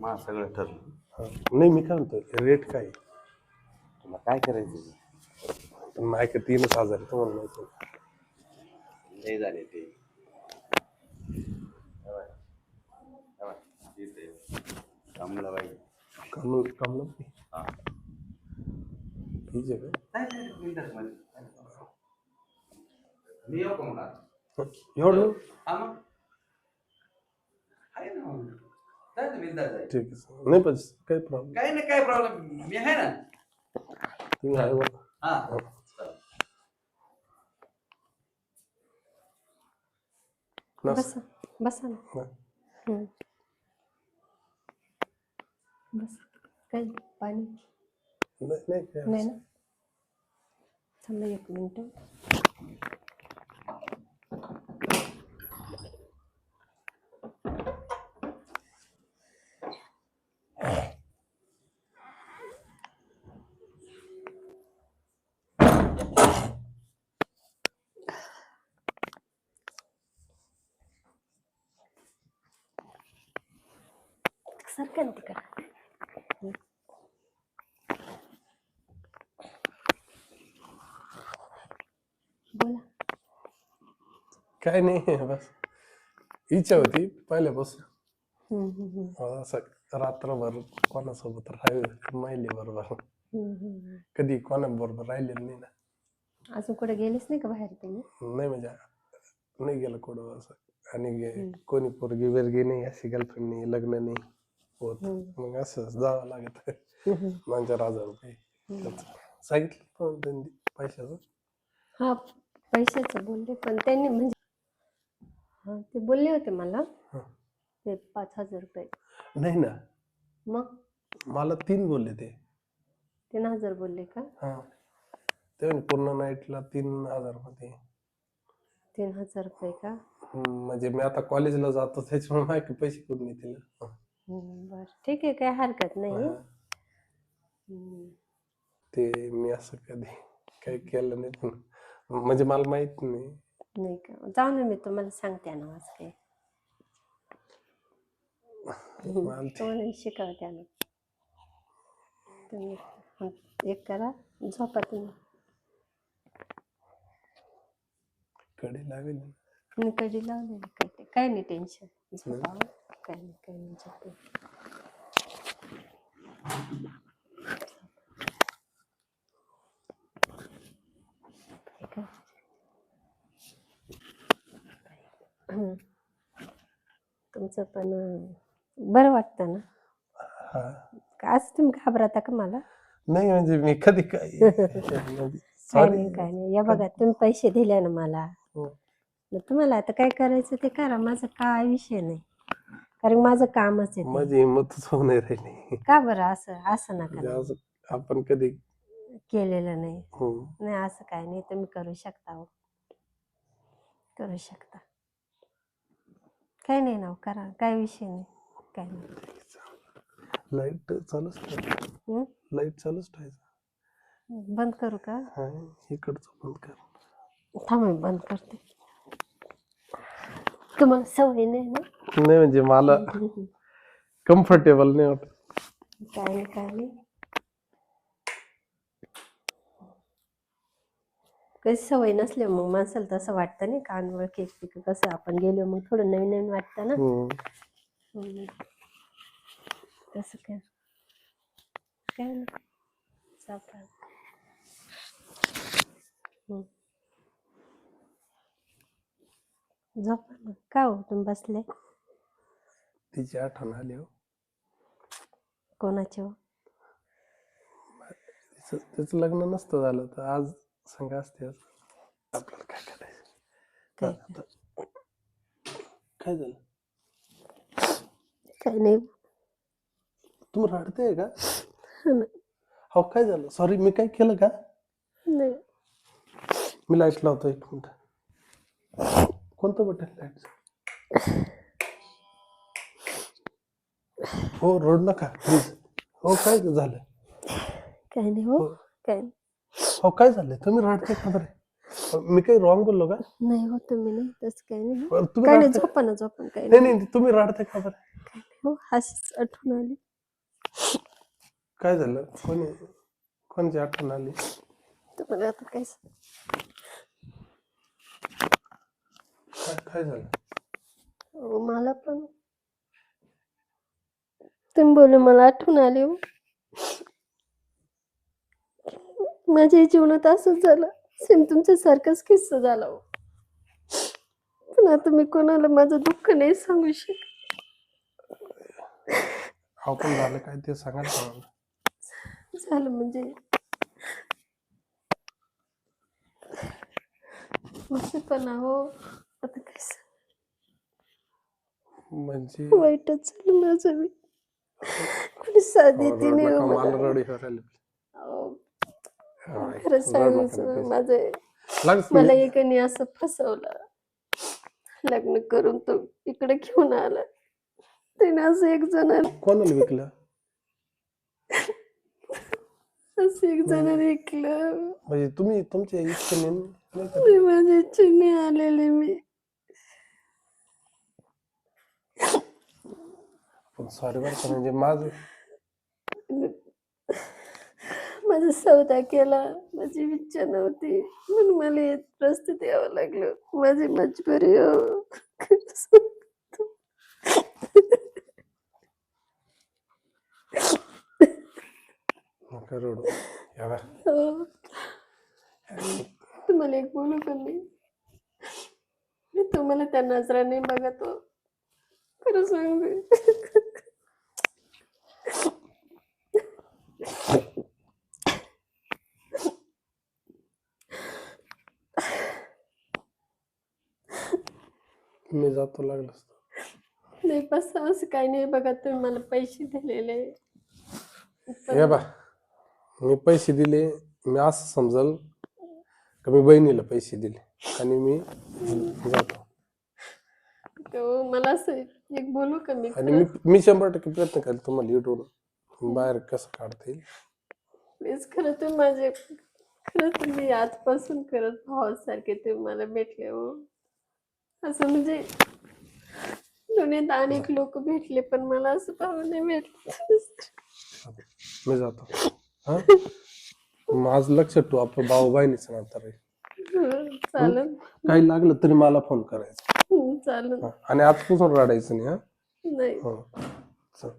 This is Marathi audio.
माझं सगळं ठरलं. नाही मी काय म्हणतो रेट काय तुला काय करायचं? माझ्या 3,000 तुम्हाला माहिती लय झाले ते. कमलाबाई कमलं हा ठीक आहे नाही मिनिटात मध्ये मी येऊ का मला एवढं हा मग आहे ना मग जाय ना मिनिटात जाय. ठीक आहे नाही पण काही प्रॉब्लेम काही नाही काय प्रॉब्लेम मी आहे ना. तुम्ही आहे बघा हा बसा बसा ना. बस काही पाणी नाही ना. थांबा 1 मिनिट. सारखं तिकडं बोला. काय नाही बस इच्छा होती पहिल्यापासून असं रात्रभर कोणासोबत राहायला माहिती बरोबर कधी कोणाबरोबर राहिलेलं नाही ना. अजून कुठे गेलेच नाही का बाहेर तुम्ही? नाही म्हणजे नाही गेलं कुठं असं आणि कोणी पोरगी बिरगी नाही अशी गर्लफ्रेंड नाही लग्न नाही होत मग असं जावं लागत 2,000 रुपये सांगितलं पण त्यांनी पैशाचं. हा पैशाचं बोलले पण त्यांनी म्हणजे हा ते बोलले होते मला ते 5,000 रुपये. नाही ना मग मला 3 बोलले ते 3,000 बोलले का? हा ते म्हणे पूर्ण नाईटला 3,000 मध्ये. 3,000 रुपये का? म्हणजे मी आता कॉलेजला जातो त्याच्यामुळे माझे पैसे कुठून येतील. बर ठीक आहे काय हरकत नाही. ते मी असं कधी काही केलं नाही पण म्हणजे मला माहित नाही का? जाऊ ना मी तुम्हाला सांगते ना आज काय तुम्हाला शिकवते ना. तुम्ही एक करा झोपा तुम्ही. कडी लावेल मी कधी लावलेली काय नाही टेन्शन. झोपा काय नाही झोपे. तुमचं पण बरं वाटतं ना? आज तुम्ही घाबरता का मला? नाही म्हणजे मी कधी काय काय नाही या बघा तुम्ही पैसे दिले ना मला तुम्हाला आता काय करायचं ते करा माझा काय विषय नाही कारण माझं कामच आहे. माझी हिंमतच होऊ नाही राहिली. का बरं असं नका आपण कधी केलेलं नाही असं काय नाही तुम्ही करू शकता करू शकता काही नाही ना करा काय विषय नाही काय नाही. लाईट चालूच ठेवायचं. बंद करू का? इकडचं बंद कर. थांब मी बंद करते. तुम्हाला सवय नाही ना? नाही म्हणजे मला कम्फर्टेबल नाही वाटत. काय नाही काही सवय नसल्या मग माणसाला तसं वाटतं नाही कान ओळखी कसं आपण गेलो मग थोडं नवीन नवीन वाटतं ना. तसं काय नाही झोपा ना. का हो तुम्ही बसले? तिची आठवण आली हो. कोणाचे हो? तिचं लग्न नसतं झालं तर आज सांगा असते. आपल्याला काय करायचं? काय झालं? काय नाही. तुम्ही रडते का? हो काय झालं? सॉरी मी काय केलं का? नाही मी लाईट लावतो 1 मिनिट. कोणतं बटन लाईटचं? हो रड नका प्लीज. हो काय झालं? काय नाही हो काय हो काय झालं? तुम्ही रडते का बरं? मी काही रॉंग बोललो का? नाही हो तुम्ही नाही तसं काय नाही. तुम्ही काय नाही झोपा ना काही नाही तुम्ही रडते का बरं? हो अशीच आठवण आली. काय झालं? कोणाची आठवण आली? तुम्हाला आता काय काय झालं? मला पण तुम्ही बोलून मला आठवण आली हो. माझ्या जीवनात असंच झालं, सेम तुमच्या सारखाच किस्सा झाला हो. पण आता मी कोणाला माझं दुःख नाही सांगू शकत. आपण झालं काय ते सांगाल का मला? झालं म्हणजे पण हो आता काय म्हणजे वाईटच झालं माझं बी. कोणी साथ देते नाही हो मला मला. रडी करायला. अहो, हा, खरं रड नका सांगायचं please. माझं लागच मला मी- एकाने असं फसवलं. लग्न करून तो इकडे घेऊन आला. त्याने असं एक जण कोणाला विकलं? असं एक जण ऐकलं. म्हणजे तुम्ही तुमच्या इच्छेने नाही का? मी माझ्या इच्छेने आलेले मी. पण सॉरी बरं का, म्हणजे माझं माझा सौदा केला. माझी इच्छा नव्हती म्हणून मला हे रस्त्यात यावं लागलं. माझी मजबुरी हो. नका रडू. या बा. हो. तुम्हाला एक बोलू का मी? मी तुम्हाला त्या नजराने बघत हो. खरं सांगते. मी जातो लागलं असतं. नाही बस असं काही नाही बघा, तुम्ही मला पैसे दिलेले. हे बा, मी पैसे दिले, मी असं समजल का मी बहिणीला पैसे दिले आणि मी जातो. तो मला असं एक बोलू का मी? आणि मी 100% प्रयत्न करेल तुम्हाला इथून बाहेर कसं काढता येईल. प्लीज खरं तुम्ही माझे खरं तुम्ही आजपासून करत भावासारखे तुम्ही मला भेटले हो. असं म्हणजे दुनियेत अनेक लोक भेटले पण मला असं भाव नाही भेटले. मी जातो. हा, माझं लक्षात ठेव, आपलं भाऊ बहिणीचं नातं रे. चालेल. काही लागलं तरी मला फोन करायचा. चालेल. हा, आणि आजपासून रडायचं नाही. हा, नाही. हो. चल.